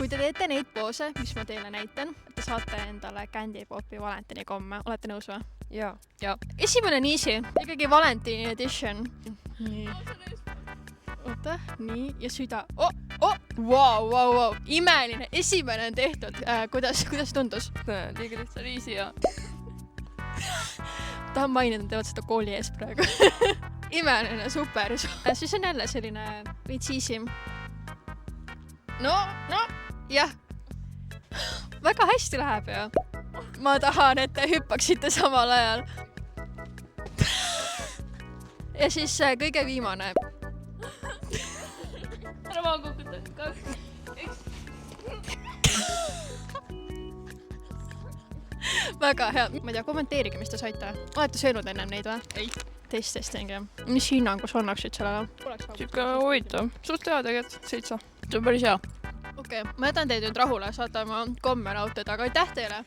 kui te teete neid poose, mis ma teile näitan, te saate endale Candy Popi Valentini komme. Olete nõus või? Jaa. Ja. Esimene on easy. Ikkagi Valentini edition. Nii. Oota, nii. Ja süda. Wow. Imeline. Esimene on tehtud. Kuidas tundus? Liiga lihtsalt easy ja. Tahan mainida, teevad seda kooli ees praegu. Imeline, super. Siis on jälle selline veits easy. No, jah. Väga hästi läheb ju. Ma tahan, et te hüppaksite samal ajal. Ja siis kõige viimane. Ära maa kukuta. 2, 1. Väga hea. Ma ei tea, kommenteerige, mis te saite. Olete söönud ennem neid või? Ei. Testing. Mis hinnangu sa annaksid sellele? Siuke huvitav. Suht hea tegelikult. 7. See on päris hea. Okei, ma jätan teid nüüd rahule, saate oma komme nautida, aga aitäh teile!